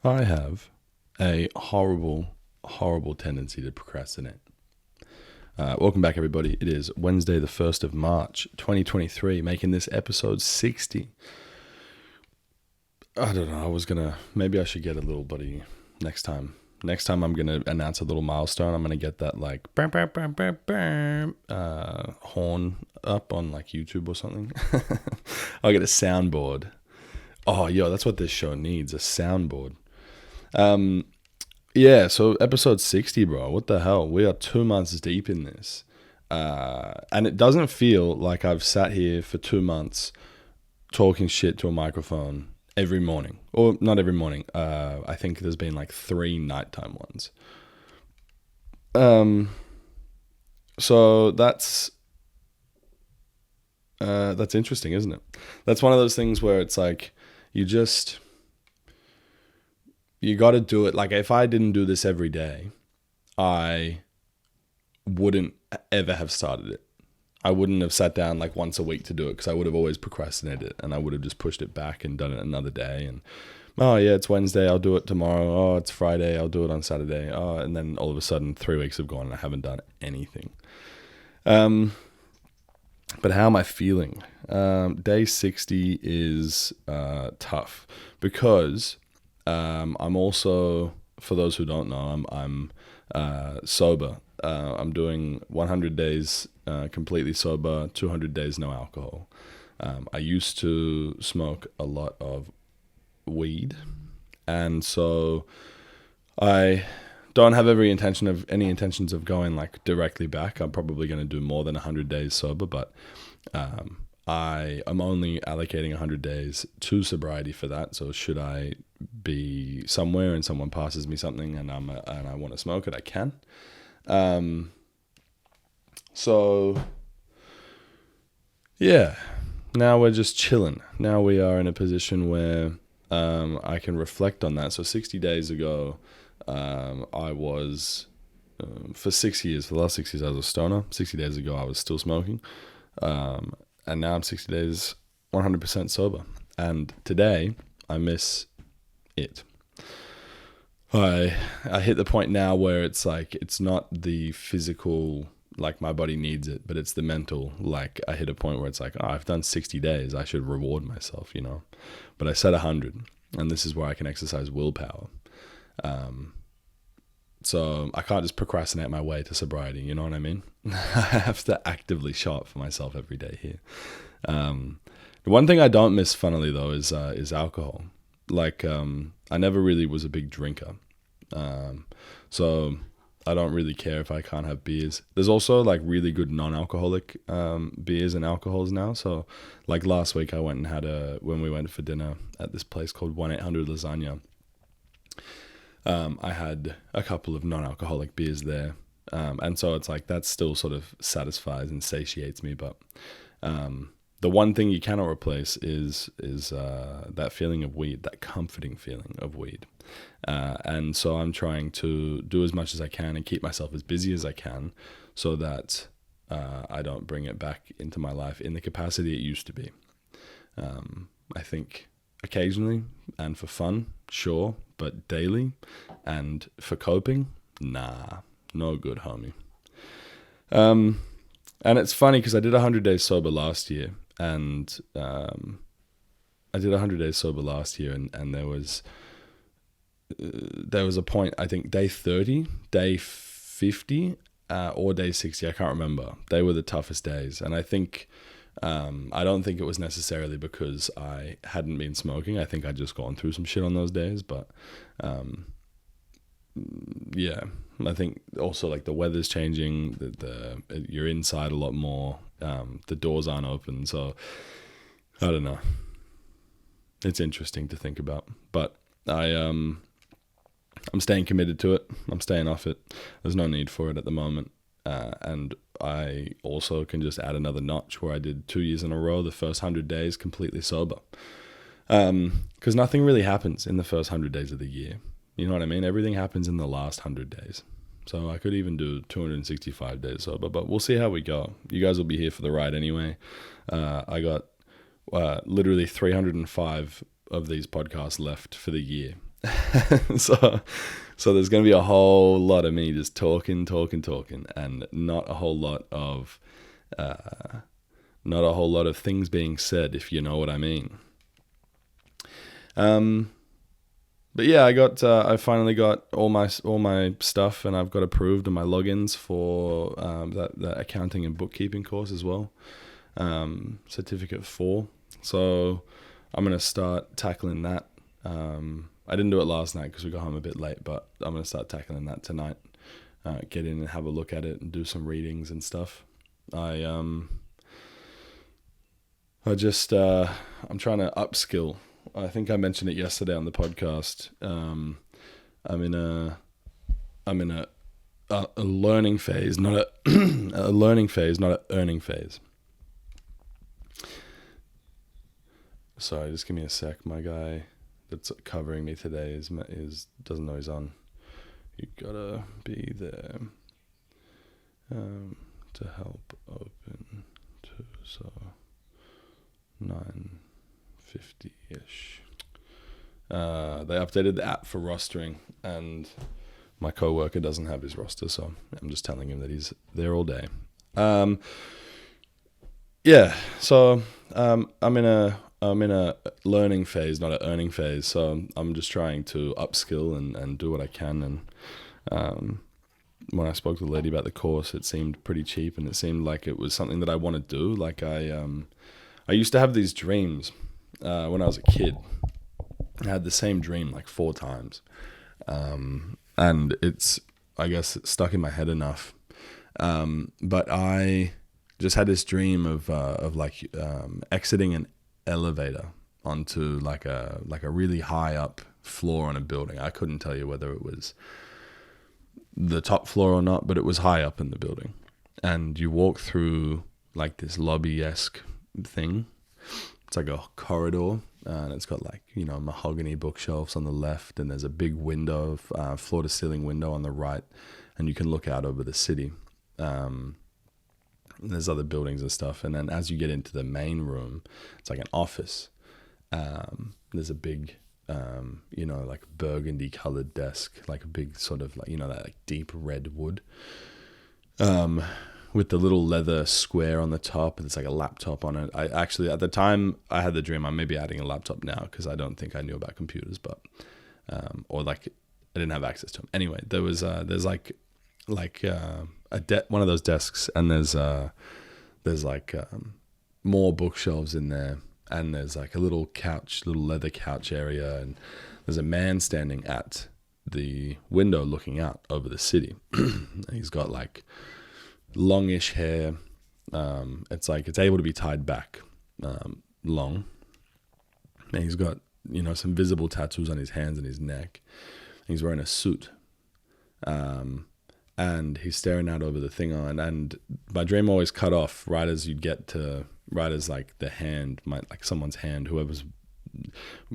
I have a horrible tendency to procrastinate. Welcome back, everybody. It is Wednesday, the 1st of March, 2023, making this episode 60. I don't know, maybe I should get a little buddy next time. Next time I'm going to announce a little milestone. I'm going to get that like horn up on like YouTube or something. I'll get a soundboard. Oh, yo, that's what this show needs, a soundboard. Yeah, so episode 60, bro. What the hell? We are 2 months deep in this. And it doesn't feel like I've sat here for 2 months talking shit to a microphone every morning. Or not every morning. I think there's been like 3 nighttime ones. So that's interesting, isn't it? That's one of those things where it's like you got to do it. Like, if I didn't do this every day, I wouldn't ever have started it. I wouldn't have sat down like once a week to do it because I would have always procrastinated it, and I would have just pushed it back and done it another day. And, oh yeah, it's Wednesday, I'll do it tomorrow. Oh, it's Friday, I'll do it on Saturday. Oh, and then all of a sudden 3 weeks have gone and I haven't done anything. But how am I feeling? Day 60 is tough because I'm also, for those who don't know, I'm sober. I'm doing 100 days completely sober, 200 days no alcohol. I used to smoke a lot of weed, and so I don't have any intentions of going like directly back. I'm probably going to do more than 100 days sober, but I am only allocating 100 days to sobriety for that. So should I be somewhere and someone passes me something and I want to smoke it, I can. So yeah, now we're just chilling. Now we are in a position where I can reflect on that. So 60 days ago, I was for the last 6 years I was a stoner. 60 days ago I was still smoking. And now I'm 60 days 100% sober. And today, I miss it. I hit the point now where it's like, it's not the physical, like my body needs it, but it's the mental. Like, I hit a point where it's like, oh, I've done 60 days. I should reward myself, But I said 100, and this is where I can exercise willpower. So I can't just procrastinate my way to sobriety, you know what I mean? I have to actively show up for myself every day here. The one thing I don't miss, funnily though, is alcohol. Like, I never really was a big drinker. So I don't really care if I can't have beers. There's also like really good non-alcoholic beers and alcohols now. So like last week I went and when we went for dinner at this place called 1-800 Lasagna, I had a couple of non-alcoholic beers there. And so it's like that still sort of satisfies and satiates me. But the one thing you cannot replace is that feeling of weed, that comforting feeling of weed. And so I'm trying to do as much as I can and keep myself as busy as I can so that I don't bring it back into my life in the capacity it used to be. I think occasionally and for fun, sure, but daily and for coping, nah, no good, homie. And it's funny because I did 100 days sober last year, and and there was a point, I think day 30, day 50, or day 60, I can't remember. They were the toughest days, and I think I don't think it was necessarily because I hadn't been smoking. I think I'd just gone through some shit on those days, but yeah, I think also like the weather's changing, you're inside a lot more, the doors aren't open, so I don't know. It's interesting to think about, but I'm staying committed to it. I'm staying off it. There's no need for it at the moment, and I also can just add another notch where I did 2 years in a row, the first 100 days completely sober, because nothing really happens in the first 100 days of the year. You know what I mean? Everything happens in the last 100 days. So I could even do 265 days sober, but we'll see how we go. You guys will be here for the ride anyway. I got literally 305 of these podcasts left for the year. so so there's going to be a whole lot of me just talking, and not a whole lot of things being said, if you know what I mean. But yeah, I finally got all my stuff, and I've got approved, and my logins for that accounting and bookkeeping course as well, certificate 4. So I'm gonna start tackling that. I didn't do it last night because we got home a bit late, but I'm gonna start tackling that tonight. Get in and have a look at it and do some readings and stuff. I'm trying to upskill. I think I mentioned it yesterday on the podcast. I'm in a learning phase, not a a learning phase, not an earning phase. Sorry, just give me a sec. My guy that's covering me today is doesn't know he's on. You gotta be there to help open so 9:50ish. They updated the app for rostering, and my coworker doesn't have his roster, so I'm just telling him that he's there all day. Yeah, so I'm in a learning phase, not an earning phase. So I'm just trying to upskill and do what I can. And when I spoke to the lady about the course, it seemed pretty cheap, and it seemed like it was something that I want to do. Like I used to have these dreams when I was a kid. I had the same dream like 4 times, and I guess it's stuck in my head enough. But I just had this dream of exiting an elevator onto like a really high up floor on a building. I couldn't tell you whether it was the top floor or not, but it was high up in the building. And you walk through like this lobby-esque thing. It's like a corridor, and it's got like, mahogany bookshelves on the left, and there's a big window, floor to ceiling window on the right, and you can look out over the city. There's other buildings and stuff, and then as you get into the main room, it's like an office. There's a big, like burgundy colored desk, like a big sort of like, that like deep red wood, with the little leather square on the top, and it's like a laptop on it. I actually, at the time I had the dream, I may be adding a laptop now because I don't think I knew about computers, but or like I didn't have access to them. Anyway, there's one of those desks, and there's more bookshelves in there, and there's like a little leather couch area, and there's a man standing at the window looking out over the city. He's got like longish hair. It's able to be tied back long, and he's got some visible tattoos on his hands and his neck. He's wearing a suit. And he's staring out over the thing on, and my dream always cut off right as like the hand, like someone's hand, whoever's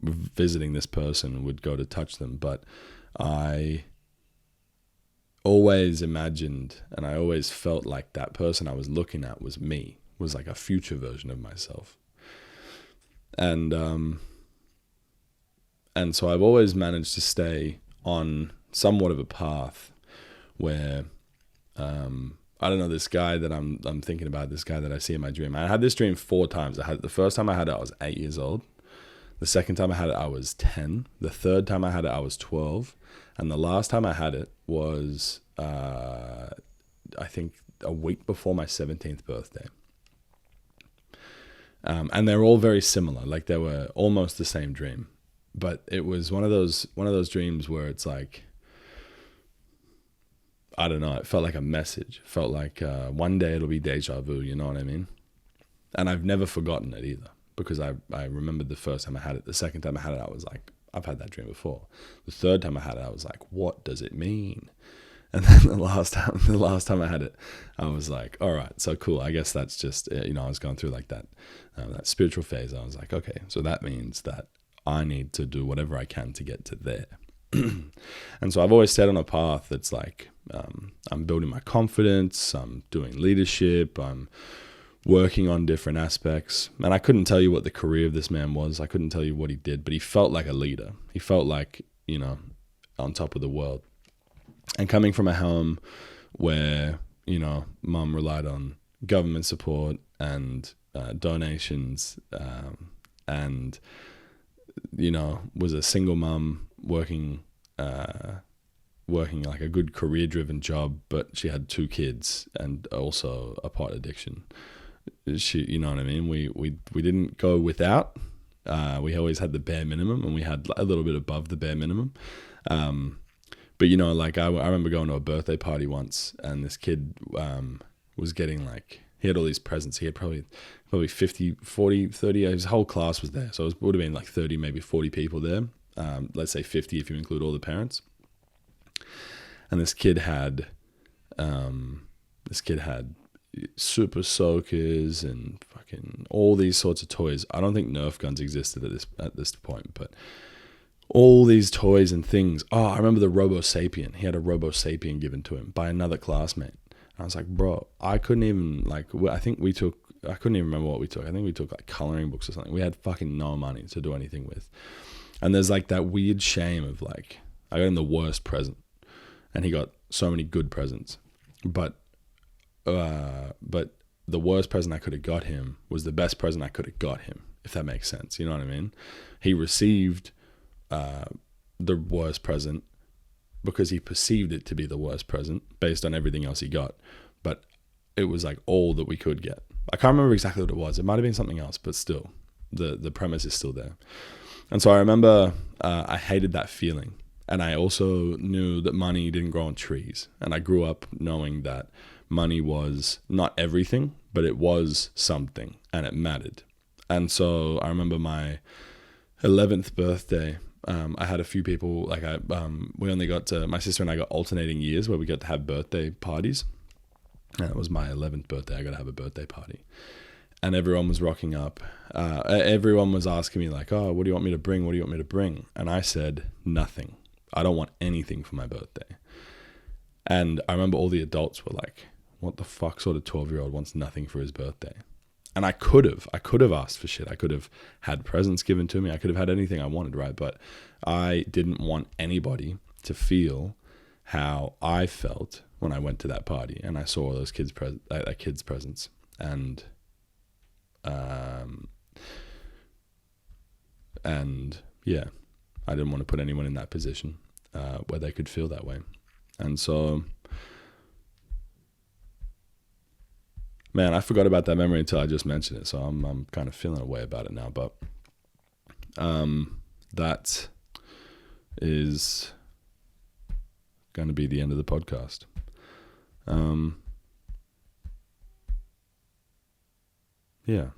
visiting this person would go to touch them. But I always imagined, and I always felt like that person I was looking at was me, was like a future version of myself. And so I've always managed to stay on somewhat of a path where, I don't know, this guy that I'm thinking about, this guy that I see in my dream. I had this dream 4 times. The first time I had it, I was 8 years old. The second time I had it, I was 10. The third time I had it, I was 12. And the last time I had it was, I think, a week before my 17th birthday. And they're all very similar. Like, they were almost the same dream. But it was one of those dreams where it's like, I don't know, it felt like a message. It felt like one day it'll be deja vu, you know what I mean? And I've never forgotten it either, because I remembered the first time I had it. The second time I had it, I was like, I've had that dream before. The third time I had it, I was like, what does it mean? And then the last time I had it, I was like, all right, so cool. I guess that's just, I was going through like that spiritual phase. I was like, okay, so that means that I need to do whatever I can to get to there. And so I've always stayed on a path that's like, I'm building my confidence, I'm doing leadership, I'm working on different aspects. And I couldn't tell you what the career of this man was. I couldn't tell you what he did, but he felt like a leader. He felt like, on top of the world. And coming from a home where, mum relied on government support and donations, and, was a single mum working like a good career-driven job, but she had 2 kids and also a pot addiction. You know what I mean? We didn't go without. We always had the bare minimum, and we had a little bit above the bare minimum. But like I remember going to a birthday party once, and this kid was getting he had all these presents. He had probably 50, 40, 30. His whole class was there, so it would have been like 30, maybe 40 people there. Let's say 50 if you include all the parents. And this kid had super soakers and fucking all these sorts of toys. I don't think Nerf guns existed at this point, but all these toys and things. Oh, I remember the Robo Sapien. He had a Robo Sapien given to him by another classmate. And I was like, bro, I couldn't even I couldn't even remember what we took. I think we took like coloring books or something. We had fucking no money to do anything with. And there's like that weird shame of like, I got him the worst present, and he got so many good presents, but the worst present I could have got him was the best present I could have got him, if that makes sense. You know what I mean? He received the worst present because he perceived it to be the worst present based on everything else he got, but it was like all that we could get. I can't remember exactly what it was. It might have been something else, but still, the premise is still there. And so I remember I hated that feeling. And I also knew that money didn't grow on trees. And I grew up knowing that money was not everything, but it was something, and it mattered. And so I remember my 11th birthday, I had a few people, we only got to, my sister and I got alternating years where we got to have birthday parties. And it was my 11th birthday. I got to have a birthday party. And everyone was rocking up. Everyone was asking me like, oh, what do you want me to bring? What do you want me to bring? And I said, nothing. I don't want anything for my birthday. And I remember all the adults were like, what the fuck sort of 12-year-old wants nothing for his birthday? And I could have asked for shit. I could have had presents given to me. I could have had anything I wanted, right? But I didn't want anybody to feel how I felt when I went to that party and I saw those kids' presents. And yeah, I didn't want to put anyone in that position where they could feel that way. And so, man, I forgot about that memory until I just mentioned it. So I'm kind of feeling a way about it now. But that is going to be the end of the podcast. Yeah.